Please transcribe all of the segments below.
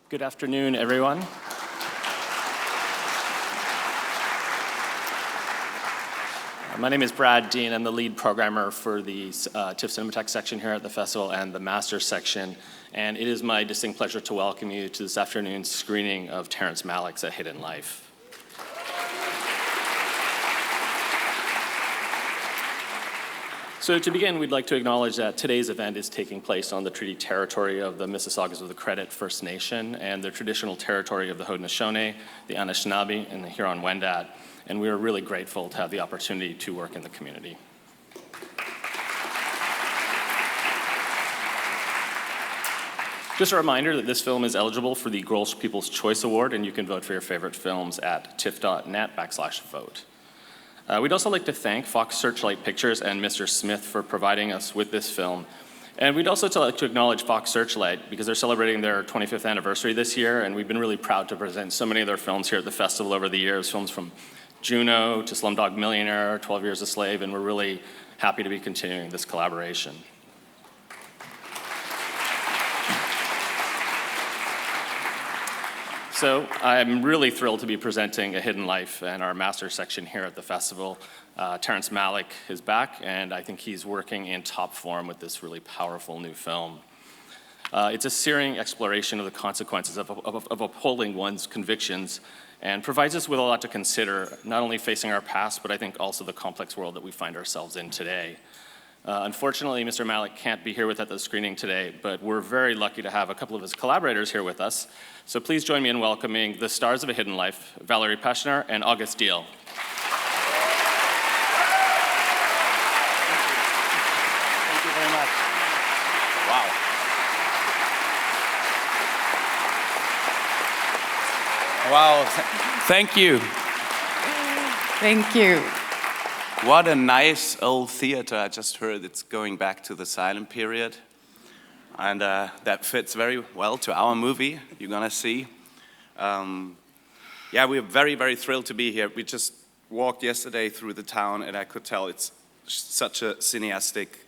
Good afternoon, everyone. My name is Brad Diehl. I'm the lead programmer for the TIFF Cinematech section here at the festival and the Master section. And it is my distinct pleasure to welcome you to this afternoon's screening of Terrence Malick's A Hidden Life. So to begin, we'd like to acknowledge that today's event is taking place on the treaty territory of the Mississaugas of the Credit First Nation and the traditional territory of the Haudenosaunee, the Anishinaabe, and the Huron-Wendat. And we are really grateful to have the opportunity to work in the community. Just a reminder that this film is eligible for the Grolsch People's Choice Award, and you can vote for your favorite films at tiff.net/vote. We'd also like to thank Fox Searchlight Pictures and Mr. Smith for providing us with this film. And we'd also like to acknowledge Fox Searchlight because they're celebrating their 25th anniversary this year, and we've been really proud to present so many of their films here at the festival over the years, films from Juno to Slumdog Millionaire, 12 Years a Slave, and we're really happy to be continuing this collaboration. So I'm really thrilled to be presenting A Hidden Life in our master section here at the festival. Terrence Malick is back, and I think he's working in top form with this really powerful new film. It's a searing exploration of the consequences of upholding one's convictions and provides us with a lot to consider, not only facing our past, but I think also the complex world that we find ourselves in today. Unfortunately, Mr. Malick can't be here with us at the screening today, but we're very lucky to have a couple of his collaborators here with us. So please join me in welcoming the stars of A Hidden Life, Valerie Pashner and August Diehl. Thank you very much. Wow. Wow, thank you. Thank you. What a nice old theater. I just heard it's going back to the silent period. And that fits very well to our movie, you're gonna see. Yeah, we're very, very thrilled to be here. We just walked yesterday through the town and I could tell it's such a cineastic,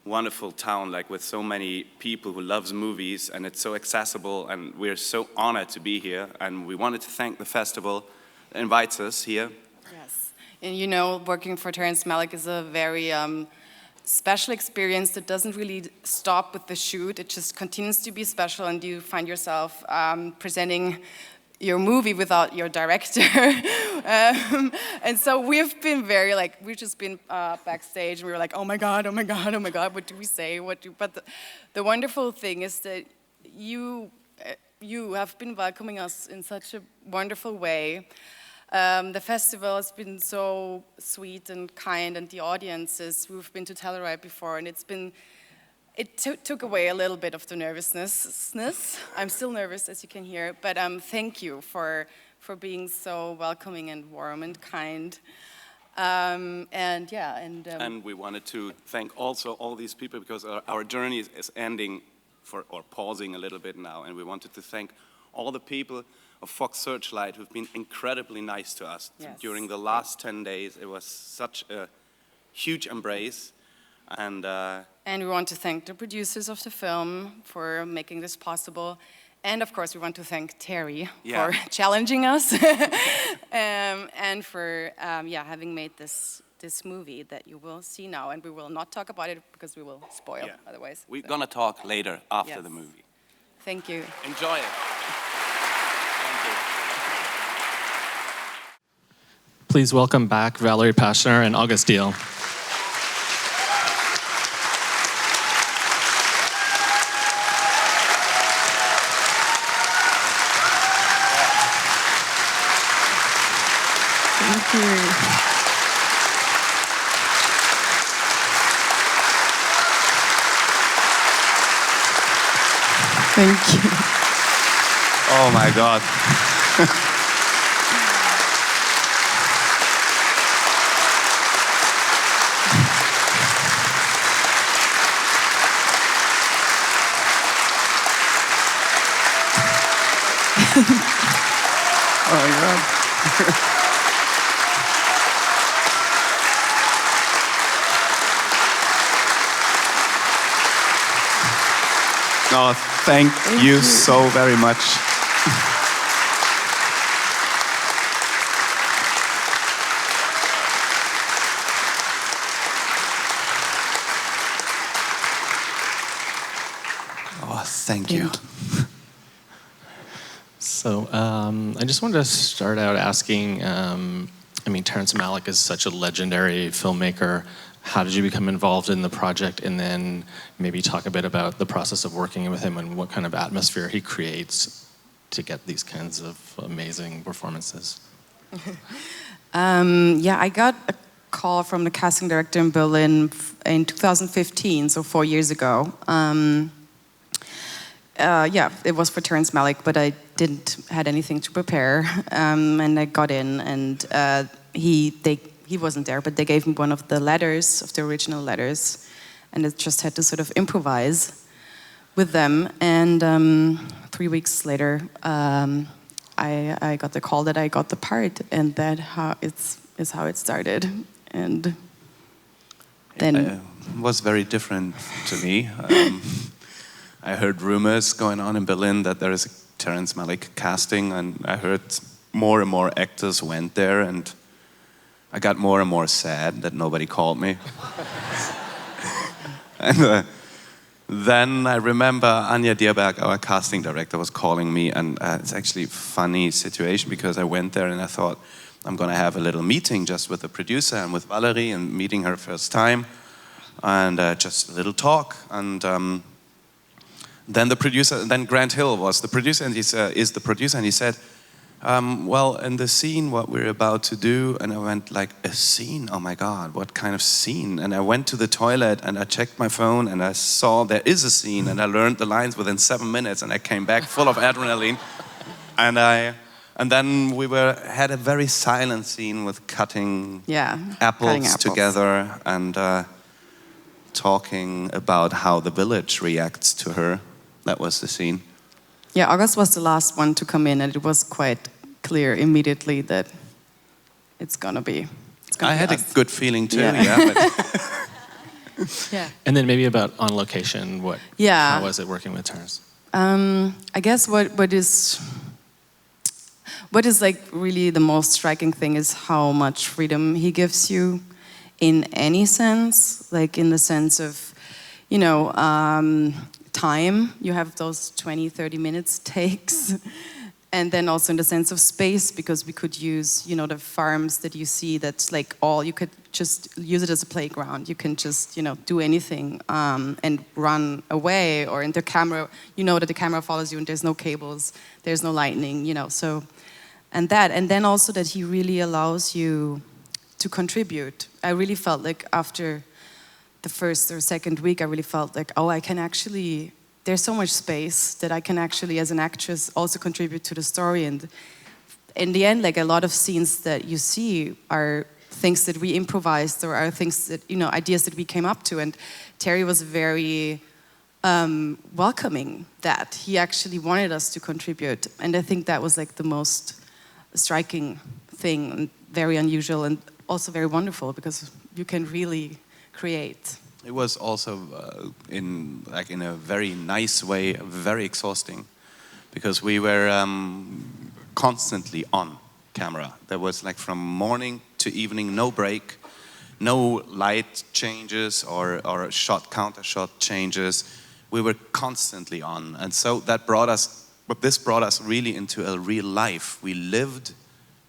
wonderful town, like with so many people who loves movies, and it's so accessible, and we're so honored to be here. And we wanted to thank the festival that invites us here. Yes, and you know, working for Terrence Malick is a very special experience that doesn't really stop with the shoot. It just continues to be special, and you find yourself presenting your movie without your director. And so we've been very we've just been backstage and we were like, oh my God, oh my God, oh my God, what do we say? But the wonderful thing is that you have been welcoming us in such a wonderful way. The festival has been so sweet and kind, and the audiences, we've been to Telluride before, and it took away a little bit of the nervousness. I'm still nervous, as you can hear, but thank you for being so welcoming and warm and kind. And we wanted to thank also all these people because our journey is ending or pausing a little bit now, and we wanted to thank all the people of Fox Searchlight who've been incredibly nice to us. Yes. During the last 10 days. It was such a huge embrace. And we want to thank the producers of the film for making this possible. And of course, we want to thank Terry for challenging us and for having made this movie that you will see now. And we will not talk about it because we will spoil otherwise. We're gonna talk later after the movie. Thank you. Enjoy it. Please welcome back Valerie Pashner and August Diehl. Thank you. Thank you. Oh my God. Oh my God. No, Thank you so very much. Oh, thank you. So I just wanted to start out asking, I mean, Terrence Malick is such a legendary filmmaker. How did you become involved in the project? And then maybe talk a bit about the process of working with him and what kind of atmosphere he creates to get these kinds of amazing performances. Yeah, I got a call from the casting director in Berlin in 2015, so 4 years ago. Yeah, it was for Terrence Malick, but I didn't had anything to prepare, and I got in, and he wasn't there, but they gave me one of the letters, of the original letters, and I just had to sort of improvise with them. And 3 weeks later, I got the call that I got the part, and that is how it started. And then it was very different to me. I heard rumors going on in Berlin that there is a Terrence Malick casting, and I heard more and more actors went there, and I got more and more sad that nobody called me. And then I remember Anja Dierberg, our casting director, was calling me, and it's actually a funny situation because I went there and I thought I'm going to have a little meeting just with the producer and with Valerie, and meeting her first time, and just a little talk. And then the producer, then Grant Hill was the producer, and is the producer, and he said, well, in the scene, what we're about to do, and I went like, a scene? Oh my God, what kind of scene? And I went to the toilet, and I checked my phone, and I saw there is a scene, and I learned the lines within 7 minutes, and I came back full of adrenaline. And then we had a very silent scene with cutting apples together, and talking about how the village reacts to her. That was the scene. Yeah, August was the last one to come in, and it was quite clear immediately that it's gonna be. I had us. a good feeling too. Yeah. Yeah. And then maybe about on location, how was it working with Terrence? I guess what is like really the most striking thing is how much freedom he gives you in any sense, like in the sense of, you know, time. You have those 20-30 minutes takes, and then also in the sense of space, because we could use, you know, the farms that you see, that's like all, you could just use it as a playground. You can just, you know, do anything and run away, or in the camera, you know that the camera follows you and there's no cables, there's no lightning, you know, so, and then also that he really allows you to contribute. I really felt like after the first or second week, I really felt like, oh, I can actually, there's so much space that I can actually, as an actress, also contribute to the story. And in the end, like a lot of scenes that you see are things that we improvised, or are things that, you know, ideas that we came up to. And Terry was very welcoming that. He actually wanted us to contribute. And I think that was like the most striking thing, and very unusual, and also very wonderful, because you can really create. It was also in a very nice way, very exhausting, because we were constantly on camera. There was like from morning to evening, no break, no light changes or counter shot changes. We were constantly on, and so this brought us really into a real life. We lived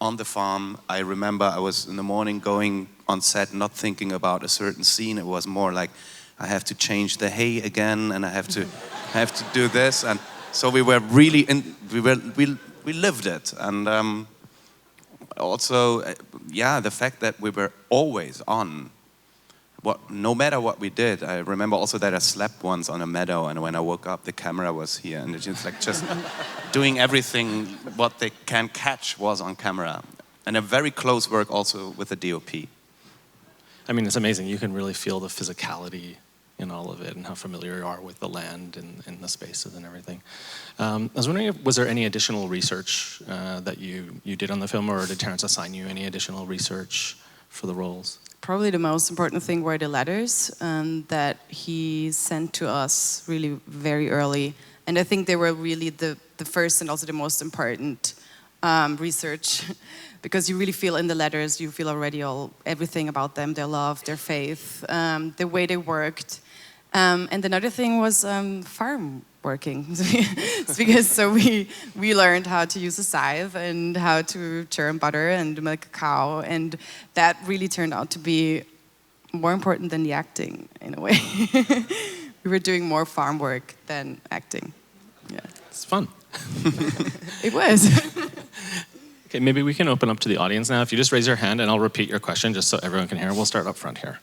on the farm. I remember I was in the morning going on set, not thinking about a certain scene. It was more like, I have to change the hay again, and I have to do this. And so we were really we lived it. And also, the fact that we were always on, no matter what we did. I remember also that I slept once on a meadow, and when I woke up, the camera was here, and it's just doing everything what they can catch was on camera. And a very close work also with the DOP. I mean, it's amazing. You can really feel the physicality in all of it, and how familiar you are with the land and the spaces and everything. I was wondering, was there any additional research that you did on the film, or did Terrence assign you any additional research for the roles? Probably the most important thing were the letters that he sent to us really very early, And I think they were really the first and also the most important research, because you really feel in the letters, you feel already everything about them, their love, their faith, the way they worked. And another thing was farm working. Because so we learned how to use a scythe and how to churn butter and milk a cow, and that really turned out to be more important than the acting in a way. We were doing more farm work than acting. Yeah, It's fun. it was. Okay, maybe we can open up to the audience now. If you just raise your hand and I'll repeat your question just so everyone can hear. We'll start up front here.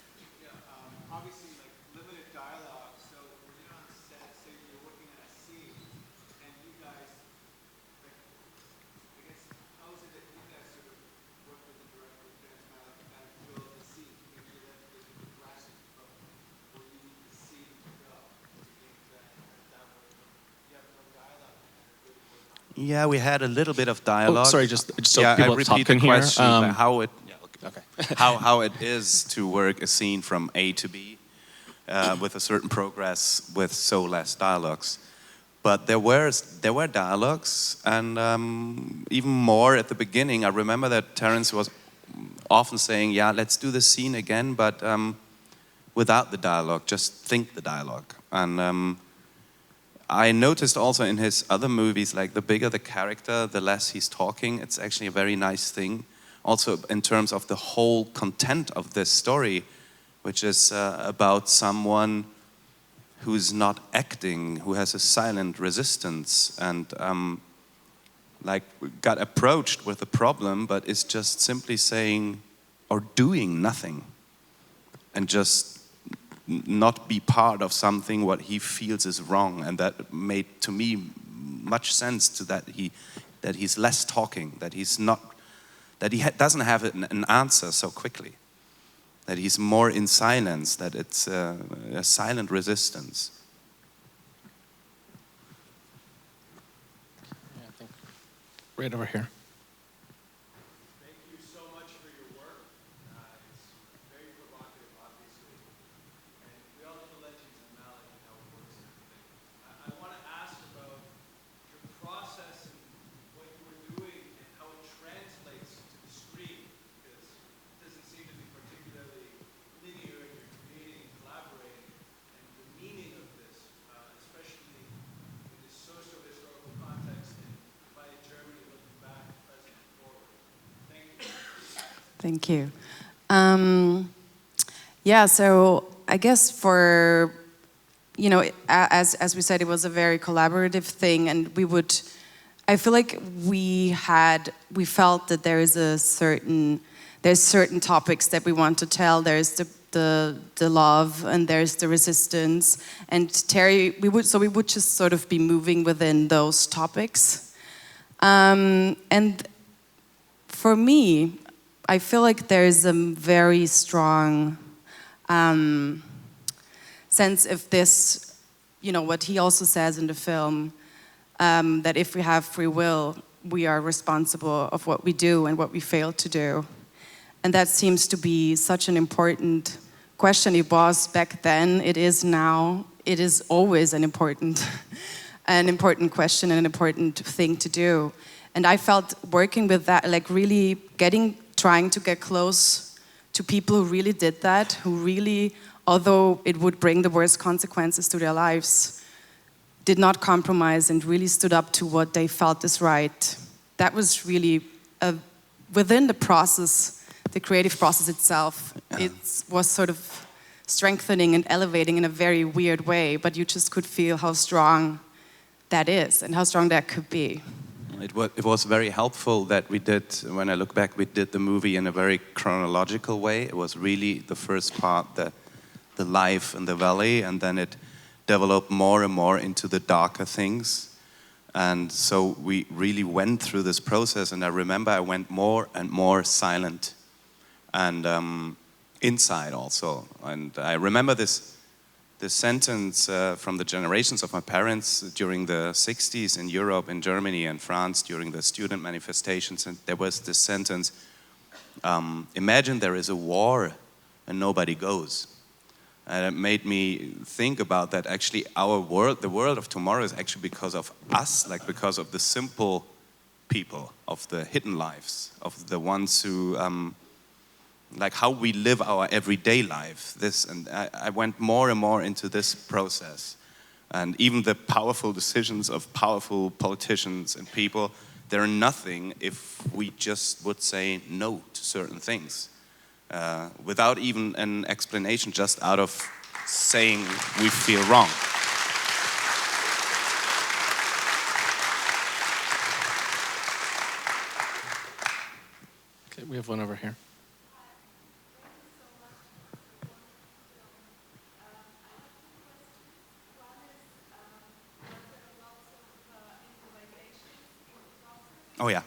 Obviously, like limited dialogue. So when you're on set, say you're working on a scene, and you guys, like, I guess, how is it that you guys sort of work with the director, Terrence Malick, to kind of build the scene, to make sure that there's a progression from where you need the scene to go? Do you think that way, you have no dialogue, and kind of really work on it? Yeah, we had a little bit of dialogue. Oh, sorry, just so yeah, people I at the top repeat can the hear. question, how it Okay. how it is to work a scene from A to B with a certain progress with so less dialogues. But there were dialogues, and even more at the beginning. I remember that Terrence was often saying, "Yeah, let's do the scene again, but without the dialogue. Just think the dialogue." And I noticed also in his other movies, like the bigger the character, the less he's talking. It's actually a very nice thing. Also in terms of the whole content of this story, which is about someone who's not acting, who has a silent resistance, and like got approached with a problem, but is just simply saying or doing nothing, and just not be part of something what he feels is wrong. And that made to me much sense to that he's less talking, that he's not, that he doesn't have an answer so quickly, that he's more in silence, that it's a silent resistance. Yeah, I think right over here. Thank you so much for your work. It's very provocative, obviously. And we all know the legends of Malick and how it works and everything. I want to ask about your process and what you were doing and how it translates to the screen, because it doesn't seem to be particularly linear in your creating and collaborating, and the meaning of this, especially in this socio-historical context and divided Germany looking back, present, and forward. Thank you. Thank you. Yeah, so I guess for, you know, as we said, it was a very collaborative thing, and I feel like we felt that there's certain topics that we want to tell. There's the love, and there's the resistance, and Terry, we would just sort of be moving within those topics. And for me, I feel like there's a very strong sense of this, you know, what he also says in the film, that if we have free will, we are responsible of what we do and what we fail to do. And that seems to be such an important question. It was back then, it is now, it is always an important question and an important thing to do. And I felt working with that, like really trying to get close to people who really did that, who really, although it would bring the worst consequences to their lives, did not compromise and really stood up to what they felt is right. That was really, within the process, the creative process itself, it was sort of strengthening and elevating in a very weird way, but you just could feel how strong that is and how strong that could be. It was very helpful that we did, when I look back, we did the movie in a very chronological way. It was really the first part, the life in the valley, and then it developed more and more into the darker things. And so we really went through this process, and I remember I went more and more silent, and inside also. And I remember this sentence from the generations of my parents during the 60s in Europe, in Germany and France during the student manifestations, and there was this sentence, imagine there is a war and nobody goes. And it made me think about that actually our world, the world of tomorrow is actually because of us, like because of the simple people, of the hidden lives, of the ones who, like how we live our everyday life. And I went more and more into this process. And even the powerful decisions of powerful politicians and people, they're nothing if we just would say no to certain things. Without even an explanation, just out of saying we feel wrong. Okay, we have one over here. Oh yeah.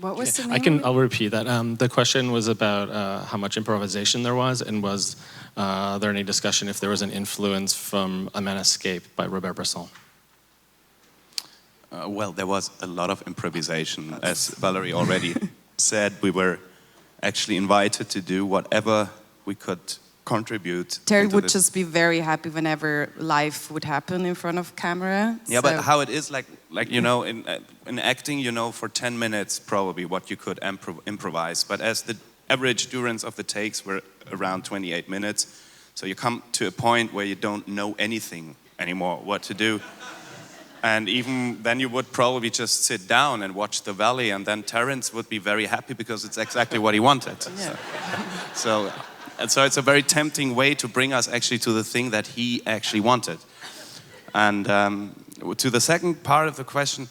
What was the name? I'll repeat that. The question was about how much improvisation there was, and was there any discussion if there was an influence from A Man Escape by Robert Bresson? Well, there was a lot of improvisation. As Valerie already said, we were actually invited to do whatever we could contribute. Terry into would this. just be very happy whenever life would happen in front of camera. Yeah, so. but how it is, like you know, in acting, you know, for 10 minutes probably what you could improvise. But as the average durance of the takes were around 28 minutes, so you come to a point where you don't know anything anymore, what to do. And even then you would probably just sit down and watch the valley, and then Terrence would be very happy because it's exactly what he wanted. Yeah. So it's a very tempting way to bring us actually to the thing that he actually wanted. And to the second part of the question,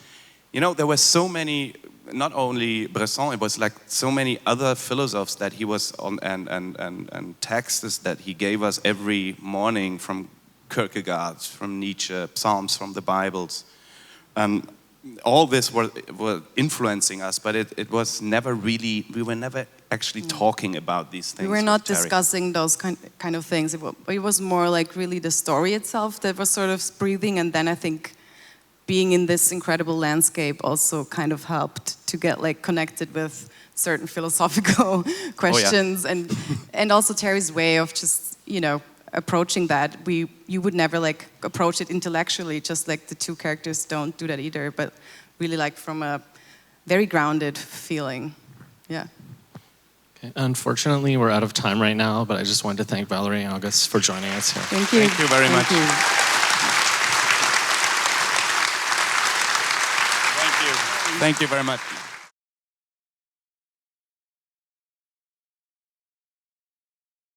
you know, there were so many, not only Bresson, it was like so many other philosophers that he was on, and texts that he gave us every morning, from Kierkegaard, from Nietzsche, Psalms from the Bibles. All this were influencing us, but it was never really, we were never actually talking about these things. We were not with Terry. discussing those kind of things. It was more like really the story itself that was sort of breathing, and then I think being in this incredible landscape also kind of helped to get like connected with certain philosophical questions. Oh, yeah. and also Terry's way of just, you know, approaching that. You would never like approach it intellectually, just like the two characters don't do that either, but really like from a very grounded feeling. Yeah. Okay. Unfortunately, we're out of time right now, but I just wanted to thank Valerie and August for joining us here. Thank you. Thank you very much. You. Thank you very much.